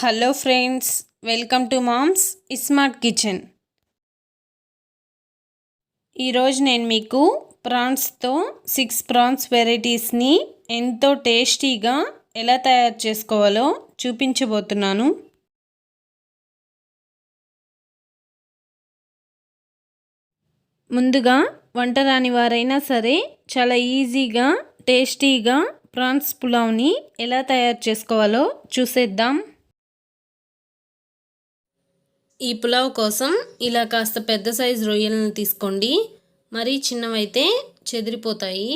Hello friends, welcome to mom's smart kitchen. ఈరోజు నేను మీకు ప్రాన్స్తో 6 ప్రాన్స్ వెరైటీస్ని ఎంతో టేస్టీగా ఎలా తయారు చేసుకోవాలో చూపించబోతున్నాను. ముందుగా వంట రాని వారైనా సరే చాలా ఈజీగా టేస్టీగా ప్రాన్స్ పులావ్ని ఎలా తయారు చేసుకోవాలో చూసేద్దాం. ఈ పులావ్ కోసం ఇలా కాస్త పెద్ద సైజు రొయ్యలను తీసుకోండి. మరీ చిన్నవైతే చెదిరిపోతాయి.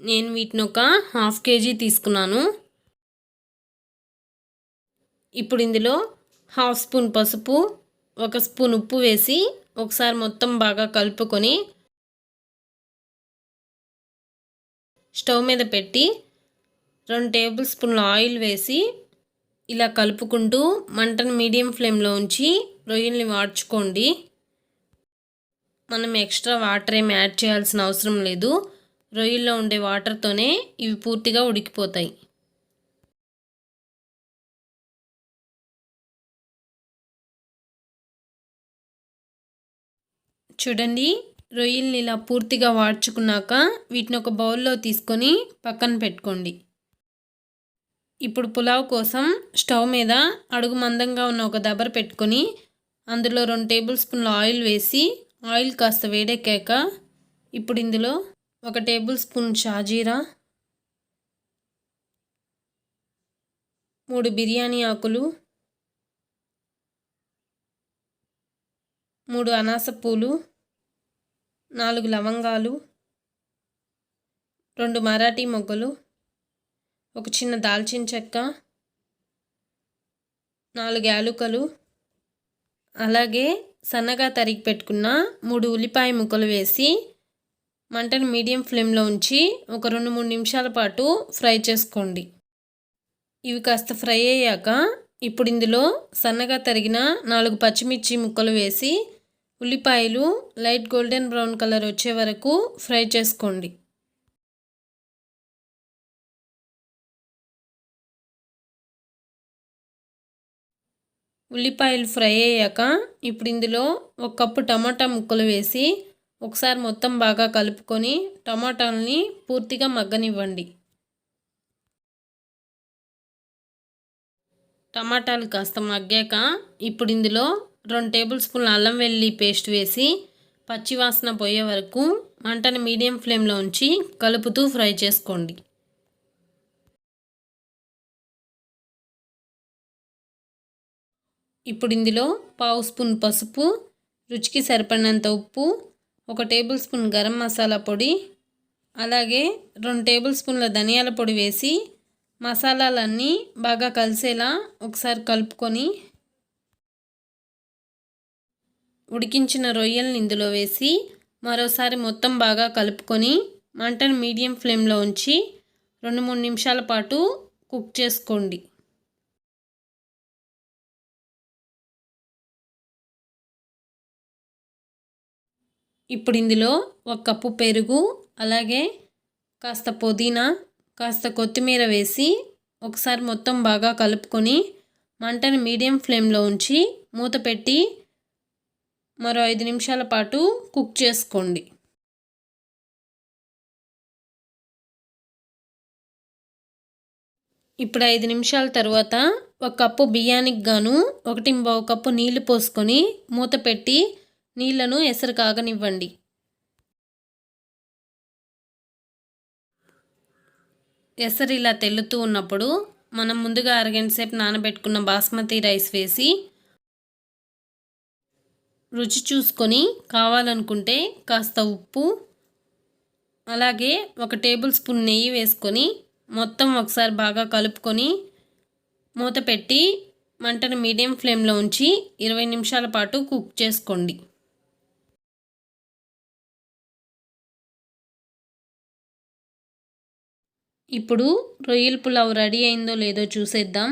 నేను వీటిని ఒక 1/2 kg తీసుకున్నాను. ఇప్పుడు ఇందులో 1/2 స్పూన్ పసుపు, 1 స్పూన్ ఉప్పు వేసి ఒకసారి మొత్తం బాగా కలుపుకొని స్టవ్ మీద పెట్టి 2 టేబుల్ స్పూన్ల ఆయిల్ వేసి ఇలా కలుపుకుంటూ మంటను మీడియం ఫ్లేమ్లో ఉంచి రొయ్యల్ని వాడ్చుకోండి. మనం ఎక్స్ట్రా వాటర్ ఏమి యాడ్ చేయాల్సిన అవసరం లేదు. రొయ్యల్లో ఉండే వాటర్తోనే ఇవి పూర్తిగా ఉడికిపోతాయి. చూడండి, రొయ్యల్ని ఇలా పూర్తిగా వాడ్చుకున్నాక వీటిని ఒక బౌల్లో తీసుకొని పక్కన పెట్టుకోండి. ఇప్పుడు పులావ్ కోసం స్టవ్ మీద అడుగు మందంగా ఉన్న ఒక దబర పెట్టుకొని అందులో 2 టేబుల్ స్పూన్ల ఆయిల్ వేసి ఆయిల్ కాస్త వేడెక్కాక ఇప్పుడు ఇందులో 1 టేబుల్ స్పూన్ షాజీరా, 3 బిర్యానీ ఆకులు, 3 అనాస పూలు, 4 లవంగాలు, 2 మరాఠీ మొగ్గలు, ఒక చిన్న దాల్చిన చెక్క, 4 యాలుకలు, అలాగే సన్నగా తరిగి పెట్టుకున్న 3 ఉల్లిపాయ ముక్కలు వేసి మంటను మీడియం ఫ్లేమ్లో ఉంచి ఒక 2-3 నిమిషాల పాటు ఫ్రై చేసుకోండి. ఇవి కాస్త ఫ్రై అయ్యాక ఇప్పుడు ఇందులో సన్నగా తరిగిన 4 పచ్చిమిర్చి ముక్కలు వేసి ఉల్లిపాయలు లైట్ గోల్డెన్ బ్రౌన్ కలర్ వచ్చే వరకు ఫ్రై చేసుకోండి. ఉల్లిపాయలు ఫ్రై అయ్యాక ఇప్పుడు ఇందులో 1 కప్పు టమాటా ముక్కలు వేసి ఒకసారి మొత్తం బాగా కలుపుకొని టమాటాలని పూర్తిగా మగ్గనివ్వండి. టమాటాలు కాస్త మగ్గాక ఇప్పుడు ఇందులో 2 టేబుల్ స్పూన్ల అల్లం వెల్లుల్లి పేస్ట్ వేసి పచ్చివాసన పోయే వరకు మంటను మీడియం ఫ్లేమ్లో ఉంచి కలుపుతూ ఫ్రై చేసుకోండి. ఇప్పుడు ఇందులో 1/2 స్పూన్ పసుపు, రుచికి సరిపడినంత ఉప్పు, 1 టేబుల్ స్పూన్ గరం మసాలా పొడి, అలాగే 2 టేబుల్ స్పూన్ల ధనియాల పొడి వేసి మసాలాలన్నీ బాగా కలిసేలా ఒకసారి కలుపుకొని ఉడికించిన రొయ్యలను ఇందులో వేసి మరోసారి మొత్తం బాగా కలుపుకొని మంటను మీడియం ఫ్లేమ్లో ఉంచి 2-3 నిమిషాల పాటు కుక్ చేసుకోండి. ఇప్పుడు ఇందులో 1 కప్పు పెరుగు, అలాగే కాస్త పుదీనా, కాస్త కొత్తిమీర వేసి ఒకసారి మొత్తం బాగా కలుపుకొని మంటను మీడియం ఫ్లేమ్లో ఉంచి మూత పెట్టి మరో 5 నిమిషాల పాటు కుక్ చేసుకోండి. ఇప్పుడు 5 నిమిషాల తర్వాత 1 కప్పు బియ్యానికి గాను 1.25 కప్పు నీళ్లు పోసుకొని మూత పెట్టి నీళ్లను ఎసరు కాగనివ్వండి. ఎసరు ఇలా తెల్లుతూ ఉన్నప్పుడు మనం ముందుగా అరగంట సేపు నానబెట్టుకున్న బాస్మతి రైస్ వేసి రుచి చూసుకొని కావాలనుకుంటే కాస్త ఉప్పు, అలాగే 1 టేబుల్ స్పూన్ నెయ్యి వేసుకొని మొత్తం ఒకసారి బాగా కలుపుకొని మూత పెట్టి మంటను మీడియం ఫ్లేమ్లో ఉంచి 20 నిమిషాల పాటు కుక్ చేసుకోండి. ఇప్పుడు రొయ్యల పులావ్ రెడీ అయిందో లేదో చూసేద్దాం.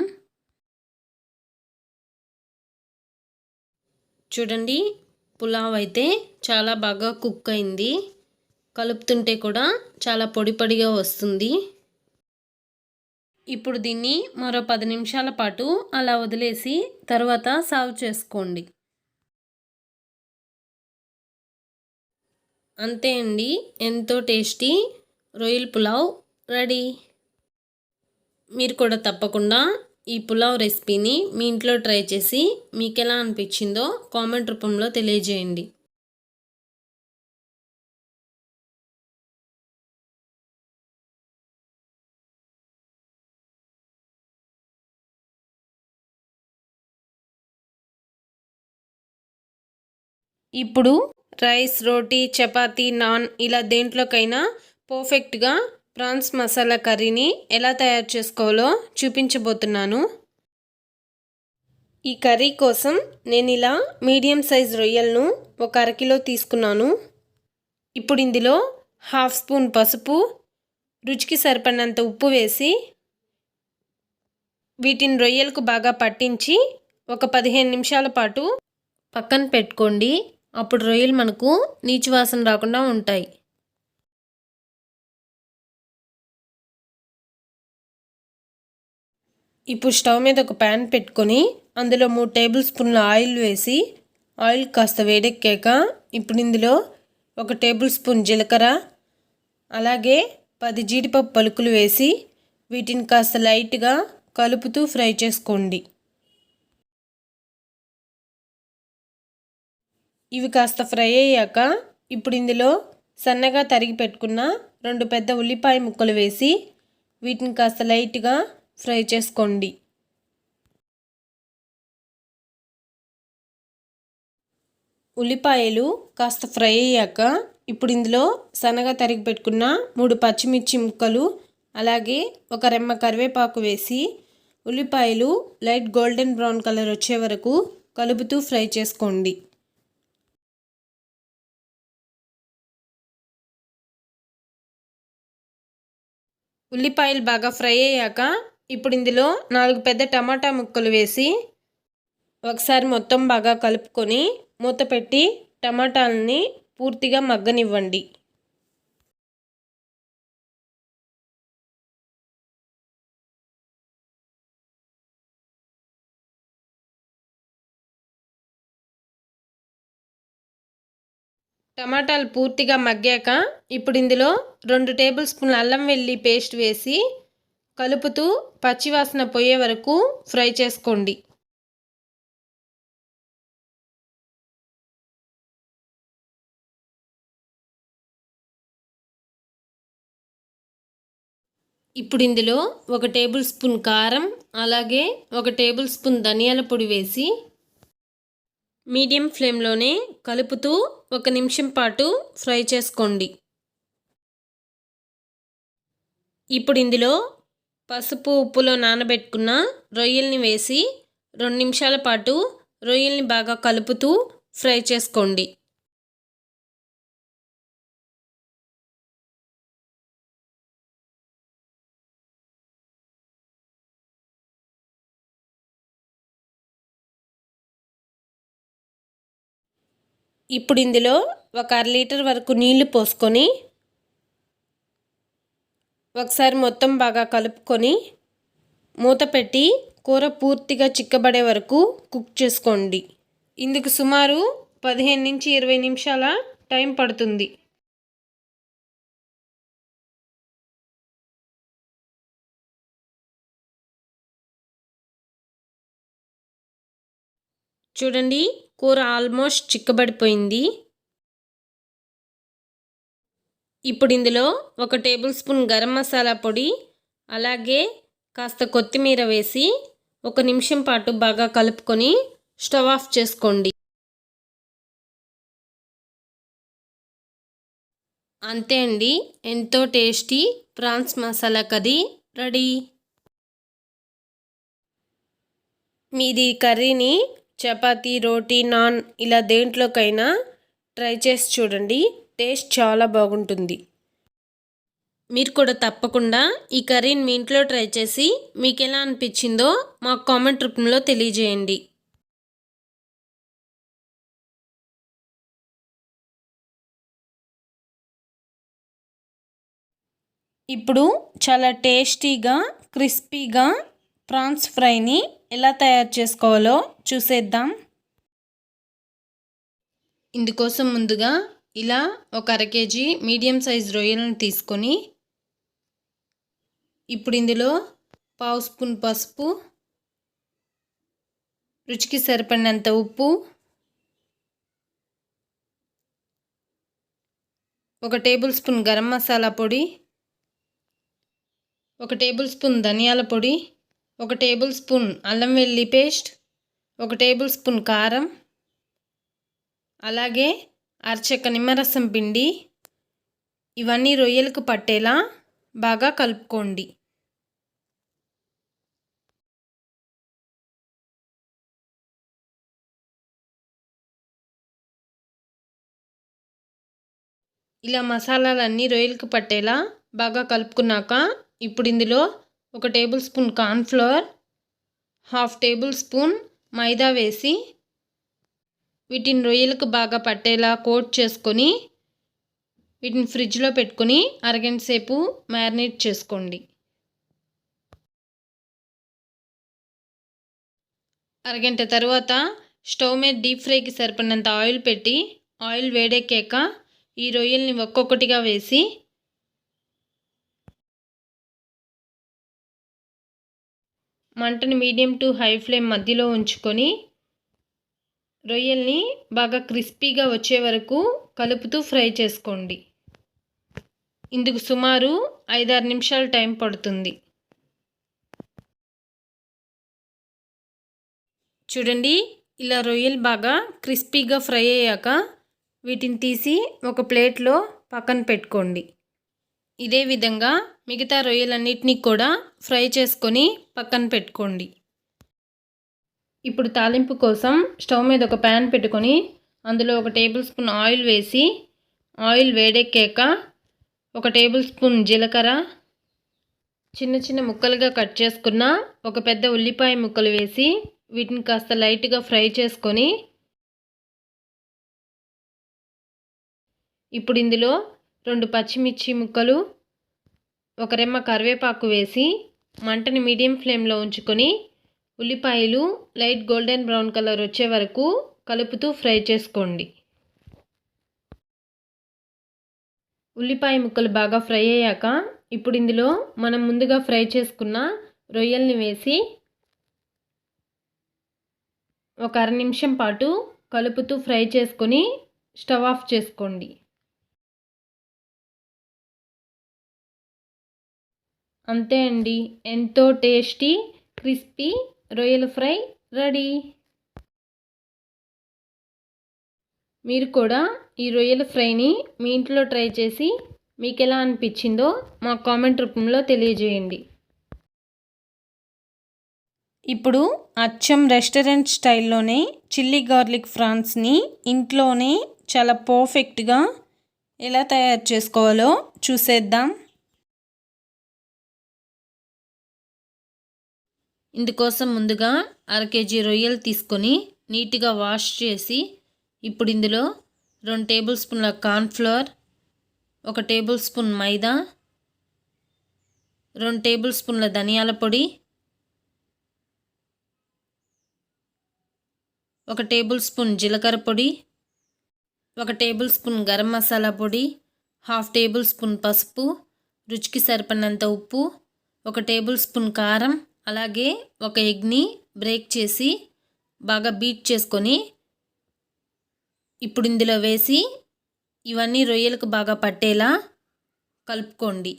చూడండి, పులావ్ అయితే చాలా బాగా కుక్ అయింది. కలుపుతుంటే కూడా చాలా పొడి పొడిగా వస్తుంది. ఇప్పుడు దీన్ని మరో 10 నిమిషాల పాటు అలా వదిలేసి తర్వాత సర్వ్ చేసుకోండి. అంతే అండి, ఎంతో టేస్టీ రొయ్యల పులావ్ రెడీ. మీరు కూడా తప్పకుండా ఈ పులావ్ రెసిపీని మీ ఇంట్లో ట్రై చేసి మీకు ఎలా అనిపించిందో కామెంట్ రూపంలో తెలియజేయండి. ఇప్పుడు రైస్, రోటీ, చపాతీ, నాన్ ఇలా దేంట్లోకైనా పర్ఫెక్ట్గా ప్రాన్స్ మసాలా కర్రీని ఎలా తయారు చేసుకోవాలో చూపించబోతున్నాను. ఈ కర్రీ కోసం నేను ఇలా మీడియం సైజ్ రొయ్యలను ఒక అరకిలో తీసుకున్నాను. ఇప్పుడు ఇందులో 1/2 స్పూన్ పసుపు, రుచికి సరిపడినంత ఉప్పు వేసి వీటిని రొయ్యలకు బాగా పట్టించి ఒక 15 నిమిషాల పాటు పక్కన పెట్టుకోండి. అప్పుడు రొయ్యలు మనకు నీచు వాసన రాకుండా ఉంటాయి. ఇప్పుడు స్టవ్ మీద ఒక ప్యాన్ పెట్టుకొని అందులో 3 టేబుల్ స్పూన్ల ఆయిల్ వేసి ఆయిల్ కాస్త వేడెక్కాక ఇప్పుడు ఇందులో 1 టేబుల్ స్పూన్ జీలకర్ర, అలాగే 10 జీడిపప్పు పలుకులు వేసి వీటిని కాస్త లైట్గా కలుపుతూ ఫ్రై చేసుకోండి. ఇవి కాస్త ఫ్రై అయ్యాక ఇప్పుడు ఇందులో సన్నగా తరిగి పెట్టుకున్న 2 పెద్ద ఉల్లిపాయ ముక్కలు వేసి వీటిని కాస్త లైట్గా ఫ్రై చేసుకోండి. ఉల్లిపాయలు కాస్త ఫ్రై అయ్యాక ఇప్పుడు ఇందులో సన్నగా తరిగి పెట్టుకున్న 3 పచ్చిమిర్చి ముక్కలు, అలాగే ఒక రెమ్మ కరివేపాకు వేసి ఉల్లిపాయలు లైట్ గోల్డెన్ బ్రౌన్ కలర్ వచ్చే వరకు కలుపుతూ ఫ్రై చేసుకోండి. ఉల్లిపాయలు బాగా ఫ్రై అయ్యాక ఇప్పుడు ఇందులో 4 పెద్ద టమాటా ముక్కలు వేసి ఒకసారి మొత్తం బాగా కలుపుకొని మూత పెట్టి టమాటాలని పూర్తిగా మగ్గనివ్వండి. టమాటాలు పూర్తిగా మగ్గాక ఇప్పుడు ఇందులో 2 టేబుల్ స్పూన్ల అల్లం వెల్లుల్లి పేస్ట్ వేసి కలుపుతూ పచ్చివాసన పోయే వరకు ఫ్రై చేసుకోండి. ఇప్పుడు ఇందులో 1 టేబుల్ స్పూన్ కారం, అలాగే 1 టేబుల్ స్పూన్ ధనియాల పొడి వేసి మీడియం ఫ్లేమ్లోనే కలుపుతూ 1 నిమిషం పాటు ఫ్రై చేసుకోండి. ఇప్పుడు ఇందులో పసుపు, ఉప్పులో నానబెట్టుకున్న రొయ్యల్ని వేసి 2 నిమిషాల పాటు రొయ్యల్ని బాగా కలుపుతూ ఫ్రై చేసుకోండి. ఇప్పుడు ఇందులో 1/2 లీటర్ వరకు నీళ్లు పోసుకొని ఒకసారి మొత్తం బాగా కలుపుకొని మూత పెట్టి కూర పూర్తిగా చిక్కబడే వరకు కుక్ చేసుకోండి. ఇందుకు సుమారు 15 నుంచి 20 నిమిషాల టైం పడుతుంది. చూడండి, కూర ఆల్మోస్ట్ చిక్కబడిపోయింది. ఇప్పుడు ఇందులో 1 టేబుల్ స్పూన్ గరం మసాలా పొడి, అలాగే కాస్త కొత్తిమీర వేసి 1 నిమిషం పాటు బాగా కలుపుకొని స్టవ్ ఆఫ్ చేసుకోండి. అంతే అండి, ఎంతో tasty prawns masala curry ready. మీది కర్రీని చపాతీ, రోటీ, నాన్ ఇలా దేంట్లోకైనా ట్రై చేసి చూడండి, టేస్ట్ చాలా బాగుంటుంది. మీరు కూడా తప్పకుండా ఈ కర్రీని మీ ఇంట్లో ట్రై చేసి మీకు ఎలా అనిపించిందో మాకు కామెంట్ రూపంలో తెలియజేయండి. ఇప్పుడు చాలా టేస్టీగా క్రిస్పీగా ప్రాన్స్ ఫ్రైని ఎలా తయారు చేసుకోవాలో చూసేద్దాం. ఇందుకోసం ముందుగా ఇలా ఒక అర కేజీ మీడియం సైజ్ రొయ్యలను తీసుకొని ఇప్పుడు ఇందులో పావు స్పూన్ పసుపు, రుచికి సరిపడినంత ఉప్పు, 1 టేబుల్ స్పూన్ గరం మసాలా పొడి, 1 టేబుల్ స్పూన్ ధనియాల పొడి, 1 టేబుల్ స్పూన్ అల్లం వెల్లుల్లి పేస్ట్, 1 టేబుల్ స్పూన్ కారం, అలాగే అరచెక్క నిమ్మరసం పిండి. ఇవన్నీ రొయ్యలకు పట్టేలా బాగా కలుపుకోండి. ఇలా మసాలాలన్నీ రొయ్యలకు పట్టేలా బాగా కలుపుకున్నాక ఇప్పుడు ఇందులో 1 tablespoon cornflour, 1/2 tablespoon మైదా వేసి వీటిని రొయ్యలకు బాగా పట్టేలా కోట్ చేసుకొని వీటిని ఫ్రిడ్జ్లో పెట్టుకొని అరగంట సేపు మ్యారినేట్ చేసుకోండి. అరగంట తర్వాత స్టవ్ మీద డీప్ ఫ్రైకి సరిపడినంత ఆయిల్ పెట్టి ఆయిల్ వేడెక్కాక ఈ రొయ్యల్ని ఒక్కొక్కటిగా వేసి మంటని మీడియం టు హై ఫ్లేమ్ మధ్యలో ఉంచుకొని రొయ్యల్ని బాగా క్రిస్పీగా వచ్చే వరకు కలుపుతూ ఫ్రై చేసుకోండి. ఇందుకు సుమారు 5-6 నిమిషాలు టైం పడుతుంది. చూడండి, ఇలా రొయ్యలు బాగా క్రిస్పీగా ఫ్రై అయ్యాక వీటిని తీసి ఒక ప్లేట్లో పక్కన పెట్టుకోండి. ఇదే విధంగా మిగతా రొయ్యలన్నిటినీ కూడా ఫ్రై చేసుకొని పక్కన పెట్టుకోండి. ఇప్పుడు తాలింపు కోసం స్టవ్ మీద ఒక ప్యాన్ పెట్టుకొని అందులో 1 టేబుల్ స్పూన్ ఆయిల్ వేసి ఆయిల్ వేడెక్కాక 1 టేబుల్ స్పూన్ జీలకర్ర, చిన్న చిన్న ముక్కలుగా కట్ చేసుకున్న ఒక పెద్ద ఉల్లిపాయ ముక్కలు వేసి వీటిని కాస్త లైట్గా ఫ్రై చేసుకొని ఇప్పుడు ఇందులో 2 పచ్చిమిర్చి ముక్కలు, 1 రెమ్మ కరివేపాకు వేసి మంటని మీడియం ఫ్లేమ్లో ఉంచుకొని ఉల్లిపాయలు లైట్ గోల్డెన్ బ్రౌన్ కలర్ వచ్చే వరకు కలుపుతూ ఫ్రై చేసుకోండి. ఉల్లిపాయ ముక్కలు బాగా ఫ్రై అయ్యాక ఇప్పుడు ఇందులో మనం ముందుగా ఫ్రై చేసుకున్న రొయ్యల్ని వేసి ఒక అర నిమిషం పాటు కలుపుతూ ఫ్రై చేసుకొని స్టవ్ ఆఫ్ చేసుకోండి. అంతే అండి, ఎంతో టేస్టీ క్రిస్పీ రొయ్యల ఫ్రై రెడీ. మీరు కూడా ఈ రొయ్యల ఫ్రైని మీ ఇంట్లో ట్రై చేసి మీకు ఎలా అనిపించిందో మా కామెంట్ రూపంలో తెలియజేయండి. ఇప్పుడు అచ్చం రెస్టారెంట్ స్టైల్లోనే చిల్లీ గార్లిక్ ఫ్రాన్స్ని ఇంట్లోనే చాలా పర్ఫెక్ట్గా ఎలా తయారు చేసుకోవాలో చూసేద్దాం. ఇందుకోసం ముందుగా అర కేజీ రొయ్యలు తీసుకొని నీట్గా వాష్ చేసి ఇప్పుడు ఇందులో 2 టేబుల్ స్పూన్ల కార్న్ఫ్లవర్, 1 టేబుల్ స్పూన్ మైదా, 2 టేబుల్ స్పూన్ల ధనియాల పొడి, 1 టేబుల్ స్పూన్ జీలకర్ర పొడి, 1 టేబుల్ స్పూన్ గరం మసాలా పొడి, 1/2 టేబుల్ స్పూన్ పసుపు, రుచికి సరిపడినంత ఉప్పు, 1 టేబుల్ స్పూన్ కారం, అలాగే 1 ఎగ్ని బ్రేక్ చేసి బాగా బీట్ చేసుకొని ఇప్పుడు ఇందులో వేసి ఇవన్నీ రొయ్యలకు బాగా పట్టేలా కలుపుకోండి.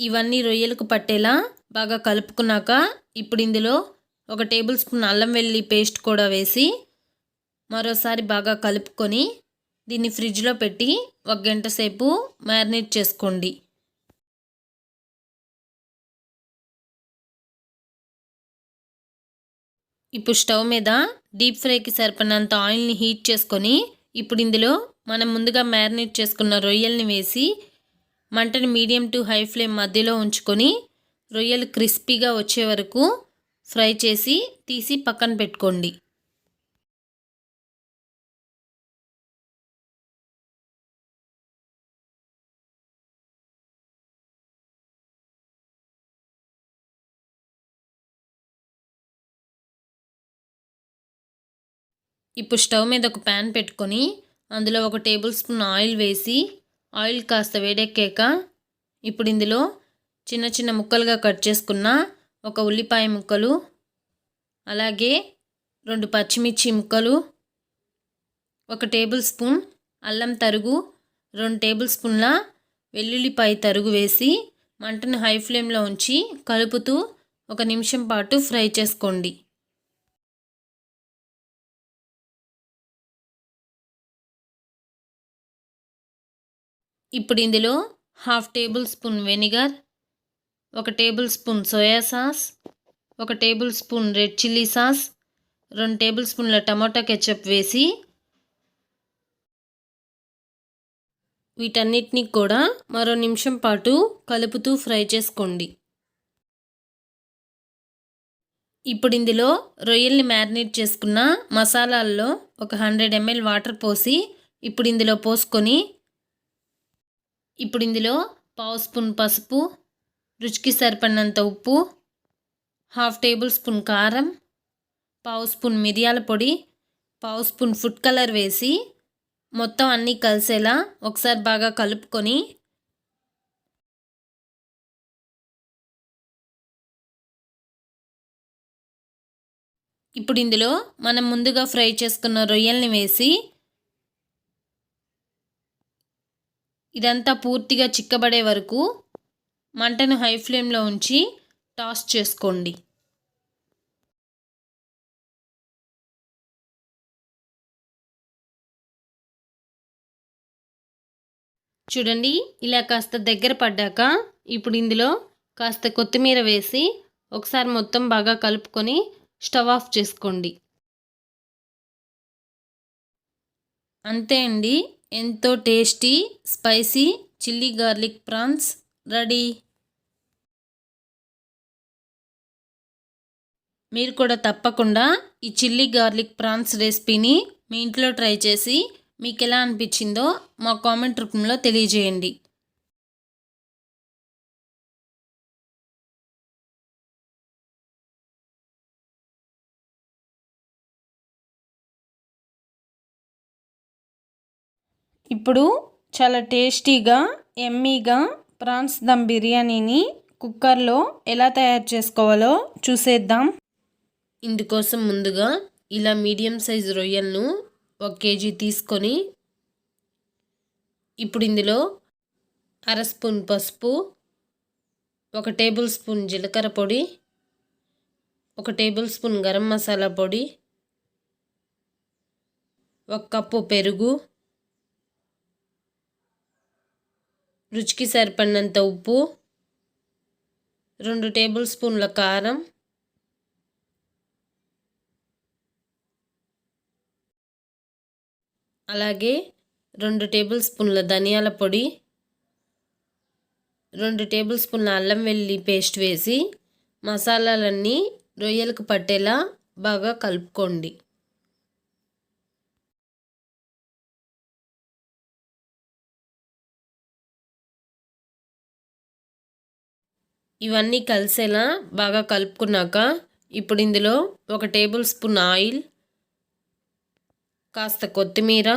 ఇవన్నీ రొయ్యలకు పట్టేలా బాగా కలుపుకున్నాక ఇప్పుడు ఇందులో 1 టేబుల్ స్పూన్ అల్లం వెల్లుల్లి పేస్ట్ కూడా వేసి మరోసారి బాగా కలుపుకొని దీన్ని ఫ్రిడ్జ్లో పెట్టి 1 గంట సేపు మ్యారినేట్ చేసుకోండి. ఇప్పుడు స్టవ్ మీద డీప్ ఫ్రైకి సరిపడినంత ఆయిల్ని హీట్ చేసుకొని ఇప్పుడు ఇందులో మనం ముందుగా మ్యారినేట్ చేసుకున్న రొయ్యల్ని వేసి మంటని మీడియం టు హై ఫ్లేమ్ మధ్యలో ఉంచుకొని రొయ్యలు క్రిస్పీగా వచ్చే వరకు ఫ్రై చేసి తీసి పక్కన పెట్టుకోండి. ఇప్పుడు స్టవ్ మీద ఒక ప్యాన్ పెట్టుకొని అందులో 1 టేబుల్ స్పూన్ ఆయిల్ వేసి ఆయిల్ కాస్త వేడెక్కాక ఇప్పుడు ఇందులో చిన్న చిన్న ముక్కలుగా కట్ చేసుకున్న 1 ఉల్లిపాయ ముక్కలు, అలాగే 2 పచ్చిమిర్చి ముక్కలు, 1 టేబుల్ స్పూన్ అల్లం తరుగు, 2 టేబుల్ స్పూన్ల వెల్లుల్లిపాయ తరుగు వేసి మంటను హై ఫ్లేమ్లో ఉంచి కలుపుతూ 1 నిమిషం పాటు ఫ్రై చేసుకోండి. ఇప్పుడు ఇందులో 1/2 table spoon vinegar, 1 table spoon soya sauce, 1 table spoon red chilli sauce, 2 table స్పూన్ల టమాటా కెచప్ వేసి వీటన్నిటిని కూడా మరో నిమిషం పాటు కలుపుతూ ఫ్రై చేసుకోండి. ఇప్పుడు ఇందులో రొయ్యల్ని మ్యారినేట్ చేసుకున్న మసాలాల్లో 100 ml వాటర్ పోసి ఇప్పుడు ఇందులో పోసుకొని ఇప్పుడు ఇందులో 1/2 స్పూన్ పసుపు, రుచికి సరిపడినంత ఉప్పు, 1/2 టేబుల్ స్పూన్ కారం, 1/2 స్పూన్ మిరియాల పొడి, 1/2 స్పూన్ ఫుడ్ కలర్ వేసి మొత్తం అన్నీ కలిసేలా ఒకసారి బాగా కలుపుకొని ఇప్పుడు ఇందులో మనం ముందుగా ఫ్రై చేసుకున్న రొయ్యల్ని వేసి ఇదంతా పూర్తిగా చిక్కబడే వరకు మంటను హై ఫ్లేమ్లో ఉంచి టాస్ చేసుకోండి. చూడండి, ఇలా కాస్త దగ్గర పడ్డాక ఇప్పుడు ఇందులో కాస్త కొత్తిమీర వేసి ఒకసారి మొత్తం బాగా కలుపుకొని స్టవ్ ఆఫ్ చేసుకోండి. అంతే అండి, ఎంతో tasty spicy chilli garlic prawns ready. మీరు కూడా తప్పకుండా ఈ చిల్లీ గార్లిక్ ప్రాన్స్ రెసిపీని మీ ఇంట్లో ట్రై చేసి మీకు ఎలా అనిపించిందో మా కామెంట్ రూపంలో తెలియజేయండి. ఇప్పుడు చాలా టేస్టీగా యమ్మీగా ప్రాన్స్ దమ్ బిర్యానీని కుక్కర్లో ఎలా తయారు చేసుకోవాలో చూసేద్దాం. ఇందుకోసం ముందుగా ఇలా మీడియం సైజు రొయ్యలను 1 కేజీ తీసుకొని ఇప్పుడు ఇందులో 1/2 స్పూన్ పసుపు, 1 టేబుల్ స్పూన్ జీలకర్ర పొడి, 1 టేబుల్ స్పూన్ గరం మసాలా పొడి, 1 కప్పు పెరుగు, రుచికి సరిపడినంత ఉప్పు, 2 టేబుల్ స్పూన్ల కారం, అలాగే 2 టేబుల్ స్పూన్ల ధనియాల పొడి, 2 టేబుల్ స్పూన్ల అల్లం వెల్లుల్లి పేస్ట్ వేసి మసాలాలన్నీ రొయ్యలకు పట్టేలా బాగా కలుపుకోండి. ఇవన్నీ కలిసేలా బాగా కలుపుకున్నాక ఇప్పుడు ఇందులో 1 టేబుల్ స్పూన్ ఆయిల్, కాస్త కొత్తిమీర,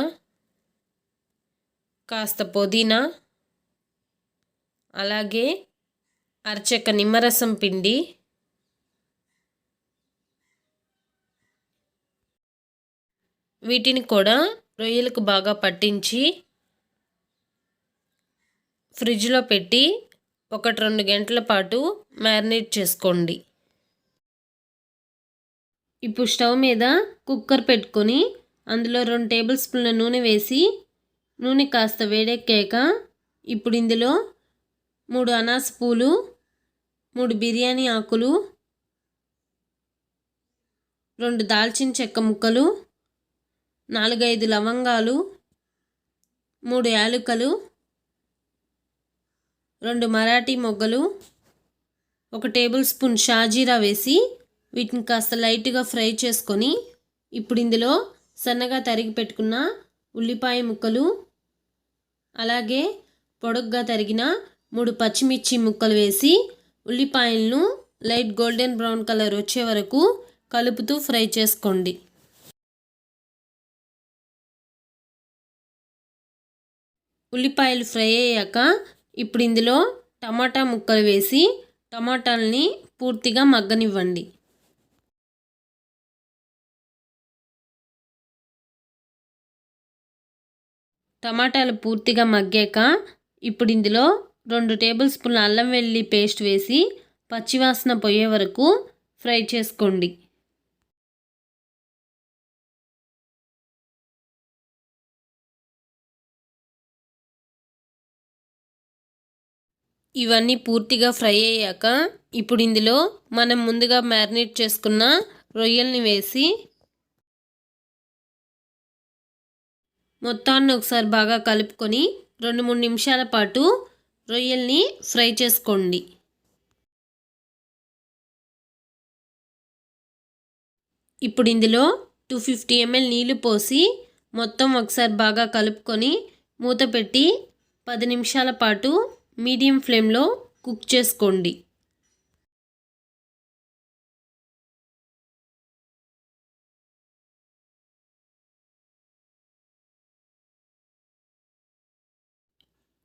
కాస్త పుదీనా, అలాగే అరచెక్క నిమ్మరసం పిండి, వీటిని కూడా రొయ్యలకు బాగా పట్టించి ఫ్రిడ్జ్లో పెట్టి 1-2 గంటల పాటు మ్యారినేట్ చేసుకోండి. ఇప్పుడు స్టవ్ మీద కుక్కర్ పెట్టుకొని అందులో 2 టేబుల్ స్పూన్ల నూనె వేసి నూనె కాస్త వేడెక్కాక ఇప్పుడు ఇందులో 3 అనాస పూలు, 3 బిర్యానీ ఆకులు, 2 దాల్చిన చెక్క ముక్కలు, 4-5 లవంగాలు, 3 యాలకులు, 2 మరాఠీ మొగ్గలు, 1 టేబుల్ స్పూన్ షాజీరా వేసి వీటిని కాస్త లైట్గా ఫ్రై చేసుకొని ఇప్పుడు ఇందులో సన్నగా తరిగి పెట్టుకున్న ఉల్లిపాయ ముక్కలు, అలాగే పొడుగ్గా తరిగిన 3 పచ్చిమిర్చి ముక్కలు వేసి ఉల్లిపాయలను లైట్ గోల్డెన్ బ్రౌన్ కలర్ వచ్చే వరకు కలుపుతూ ఫ్రై చేసుకోండి. ఉల్లిపాయలు ఫ్రై అయ్యాక ఇప్పుడు ఇందులో టమాటా ముక్కలు వేసి టమాటాలని పూర్తిగా మగ్గనివ్వండి. టమాటాలు పూర్తిగా మగ్గాక ఇప్పుడు ఇందులో 2 టేబుల్ స్పూన్ల అల్లం వెల్లుల్లి పేస్ట్ వేసి పచ్చివాసన పోయే వరకు ఫ్రై చేసుకోండి. ఇవన్నీ పూర్తిగా ఫ్రై అయ్యాక ఇప్పుడు ఇందులో మనం ముందుగా మ్యారినేట్ చేసుకున్న రొయ్యల్ని వేసి మొత్తాన్ని ఒకసారి బాగా కలుపుకొని 2-3 నిమిషాల పాటు రొయ్యల్ని ఫ్రై చేసుకోండి. ఇప్పుడు ఇందులో 250 ml నీళ్లు పోసి మొత్తం ఒకసారి బాగా కలుపుకొని మూత పెట్టి 10 నిమిషాల పాటు మీడియం ఫ్లేమ్లో కుక్ చేసుకోండి.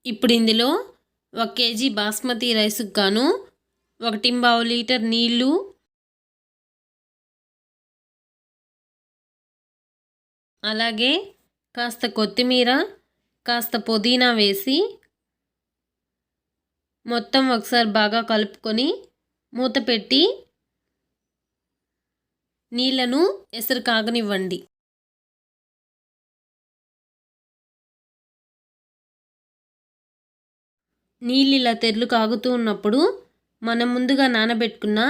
ఇప్పుడు ఇందులో 1 kg బాస్మతి రైస్కి గాను 1.25 లీటర్ నీళ్ళు, అలాగే కాస్త కొత్తిమీర, కాస్త పుదీనా వేసి మొత్తం ఒకసారి బాగా కలుపుకొని మూత పెట్టి నీళ్లను ఎసరు కాగనివ్వండి. నీళ్ళు ఇలా తెరలు కాగుతూ ఉన్నప్పుడు మనం ముందుగా నానబెట్టుకున్న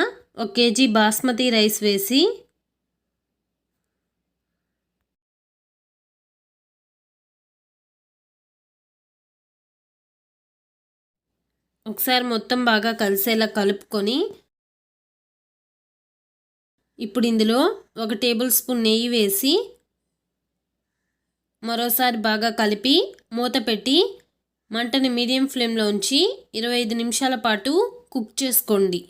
1 kg బాస్మతి రైస్ వేసి ఒకసారి మొత్తం బాగా కలిసేలా కలుపుకొని ఇప్పుడు ఇందులో 1 టేబుల్ స్పూన్ నెయ్యి వేసి మరోసారి బాగా కలిపి మూత పెట్టి మంటని మీడియం ఫ్లేమ్లో ఉంచి 25 నిమిషాల పాటు కుక్ చేసుకోండి.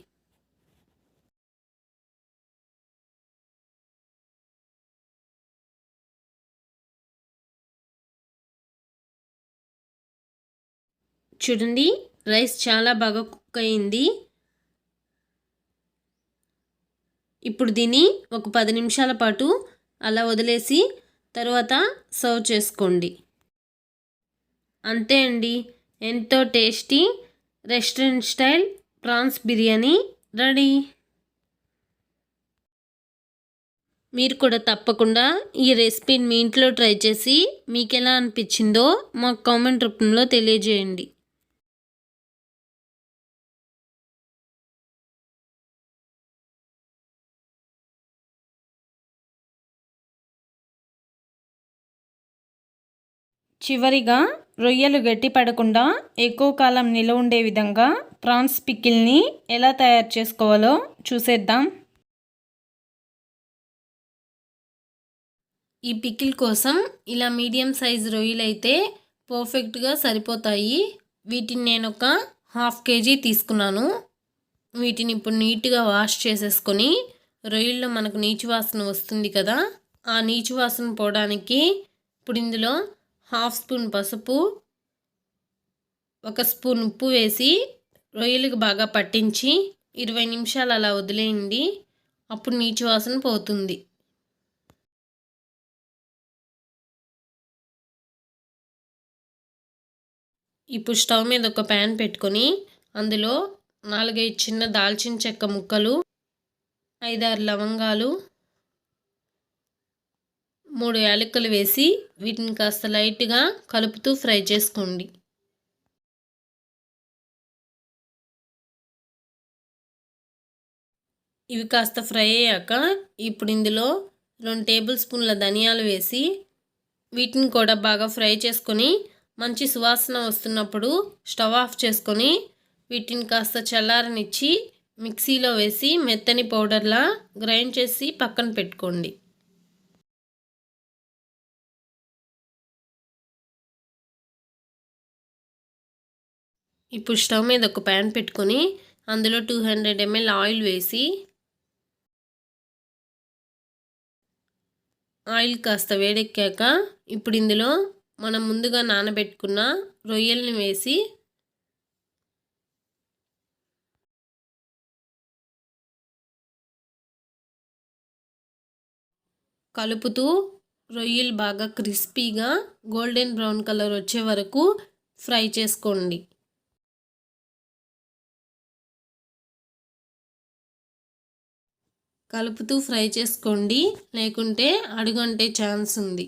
చూడండి, రైస్ చాలా బాగా కుక్ అయింది. ఇప్పుడు దీన్ని ఒక 10 నిమిషాల పాటు అలా వదిలేసి తర్వాత సర్వ్ చేసుకోండి. అంతే అండి, ఎంతో tasty restaurant style prawns biryani ready. మీరు కూడా తప్పకుండా ఈ రెసిపీని మీ ఇంట్లో ట్రై చేసి మీకు ఎలా అనిపించిందో మాకు కామెంట్ రూపంలో తెలియజేయండి. చివరిగా రొయ్యలు గట్టిపడకుండా ఎక్కువ కాలం నిల్వ ఉండే విధంగా ప్రాన్స్ పికిల్ని ఎలా తయారు చేసుకోవాలో చూసేద్దాం. ఈ పికిల్ కోసం ఇలా మీడియం సైజు రొయ్యలు అయితే పర్ఫెక్ట్గా సరిపోతాయి. వీటిని నేను ఒక 1/2 kg తీసుకున్నాను. వీటిని ఇప్పుడు నీట్గా వాష్ చేసేసుకొని రొయ్యల్లో మనకు నీచు వాసన వస్తుంది కదా, ఆ నీచు వాసన పోవడానికి ఇప్పుడు ఇందులో 1/2 స్పూన్ పసుపు, 1 స్పూన్ ఉప్పు వేసి రొయ్యలకు బాగా పట్టించి 20 నిమిషాలు అలా వదిలేయండి. అప్పుడు నీచు వాసన పోతుంది. ఇప్పుడు స్టవ్ మీద ఒక ప్యాన్ పెట్టుకొని అందులో 4-5 చిన్న దాల్చిన చెక్క ముక్కలు, 5-6 లవంగాలు, 3 యాలకులు వేసి వీటిని కాస్త లైట్గా కలుపుతూ ఫ్రై చేసుకోండి. ఇవి కాస్త ఫ్రై అయ్యాక ఇప్పుడు ఇందులో 2 టేబుల్ స్పూన్ల ధనియాలు వేసి వీటిని కూడా బాగా ఫ్రై చేసుకొని మంచి సువాసన వస్తున్నప్పుడు స్టవ్ ఆఫ్ చేసుకొని వీటిని కాస్త చల్లారనిచ్చి మిక్సీలో వేసి మెత్తని పౌడర్లా గ్రైండ్ చేసి పక్కన పెట్టుకోండి. ఇప్పుడు స్టవ్ మీద ఒక ప్యాన్ పెట్టుకొని అందులో 200 ml ఆయిల్ వేసి ఆయిల్ కాస్త వేడెక్కాక ఇప్పుడు ఇందులో మనం ముందుగా నానబెట్టుకున్న రొయ్యల్ని వేసి కలుపుతూ రొయ్యలు బాగా క్రిస్పీగా గోల్డెన్ బ్రౌన్ కలర్ వచ్చే వరకు ఫ్రై చేసుకోండి. కలుపుతూ ఫ్రై చేసుకోండి, లేకుంటే అడుగంటే ఛాన్స్ ఉంది.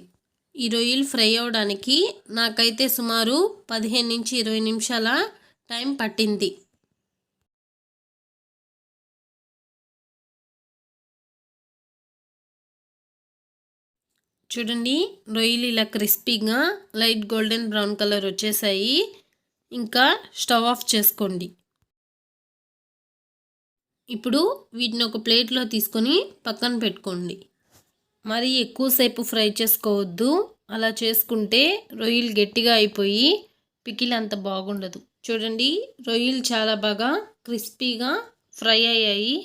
ఈ రొయ్యలు ఫ్రై అవ్వడానికి నాకైతే సుమారు 15 నుంచి 20 నిమిషాల టైం పట్టింది. చూడండి, రొయ్యలు ఇలా క్రిస్పీగా లైట్ గోల్డెన్ బ్రౌన్ కలర్ వచ్చేసాయి. ఇంకా స్టవ్ ఆఫ్ చేసుకోండి. ఇప్పుడు వీటిని ఒక ప్లేట్లో తీసుకొని పక్కన పెట్టుకోండి. మరి ఎక్కువసేపు ఫ్రై చేసుకోవద్దు. అలా చేసుకుంటే రొయ్యలు గట్టిగా అయిపోయి పికిల్ అంత బాగుండదు. చూడండి, రొయ్యలు చాలా బాగా క్రిస్పీగా ఫ్రై అయ్యాయి.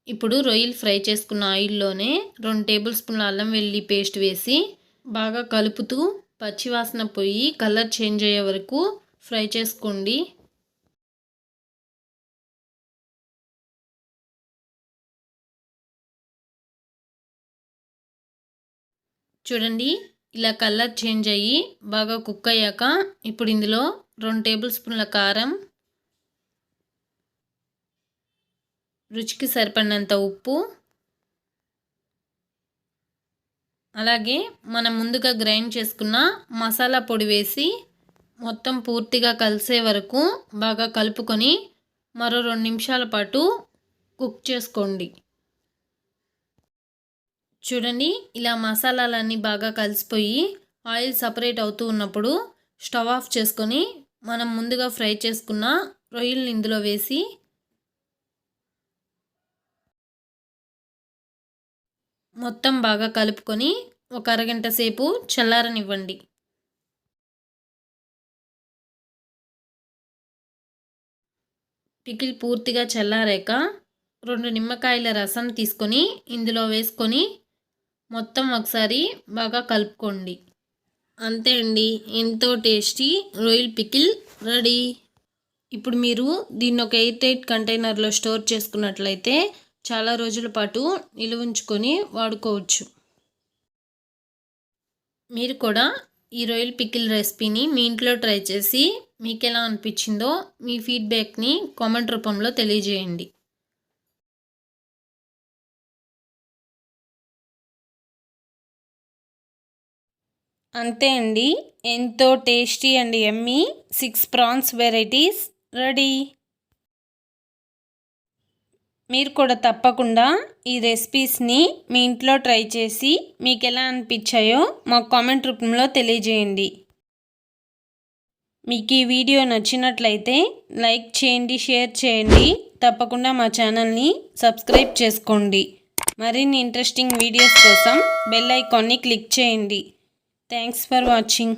ఇప్పుడు రొయ్యలు ఫ్రై చేసుకున్న ఆయిల్లోనే 2 టేబుల్ స్పూన్ల అల్లం వెల్లుల్లి పేస్ట్ వేసి బాగా కలుపుతూ పచ్చివాసన పోయి కలర్ చేంజ్ అయ్యే వరకు ఫ్రై చేసుకోండి. చూడండి, ఇలా కలర్ చేంజ్ అయ్యి బాగా కుక్ అయ్యాక ఇప్పుడు ఇందులో 2 టేబుల్ స్పూన్ల కారం, రుచికి సరిపడినంత ఉప్పు, అలాగే మనం ముందుగా గ్రైండ్ చేసుకున్న మసాలా పొడి వేసి మొత్తం పూర్తిగా కలిసే వరకు బాగా కలుపుకొని మరో 2 నిమిషాల పాటు కుక్ చేసుకోండి. చూడండి, ఇలా మసాలాలన్నీ బాగా కలిసిపోయి ఆయిల్ సపరేట్ అవుతూ ఉన్నప్పుడు స్టవ్ ఆఫ్ చేసుకొని మనం ముందుగా ఫ్రై చేసుకున్న రొయ్యల్ని ఇందులో వేసి మొత్తం బాగా కలుపుకొని ఒక అరగంట సేపు చల్లారనివ్వండి. పికిల్ పూర్తిగా చల్లారాక 2 నిమ్మకాయల రసం తీసుకొని ఇందులో వేసుకొని మొత్తం ఒకసారి బాగా కలుపుకోండి. అంతే అండి, ఎంతో టేస్టీ రొయ్యల్ పికిల్ రెడీ. ఇప్పుడు మీరు దీన్ని ఒక ఎయిర్ టైట్ కంటైనర్లో స్టోర్ చేసుకున్నట్లయితే చాలా రోజుల పాటు నిల్వ ఉంచుకొని వాడుకోవచ్చు. మీరు కూడా ఈ రొయ్యల్ పికిల్ రెసిపీని మీ ఇంట్లో ట్రై చేసి మీకు ఎలా అనిపించిందో మీ ఫీడ్బ్యాక్ని కామెంట్ రూపంలో తెలియజేయండి. అంతే అండి, ఎంతో tasty and yummy 6 prawns varieties ready. మీరు కూడా తప్పకుండా ఈ రెసిపీస్ని మీ ఇంట్లో ట్రై చేసి మీకు ఎలా అనిపించాయో మాకు కామెంట్ రూపంలో తెలియజేయండి. మీకు ఈ వీడియో నచ్చినట్లయితే లైక్ చేయండి, షేర్ చేయండి. తప్పకుండా మా ఛానల్ని సబ్స్క్రైబ్ చేసుకోండి. మరిన్ని ఇంట్రెస్టింగ్ వీడియోస్ కోసం బెల్ ఐకాన్ని క్లిక్ చేయండి. Thanks for watching.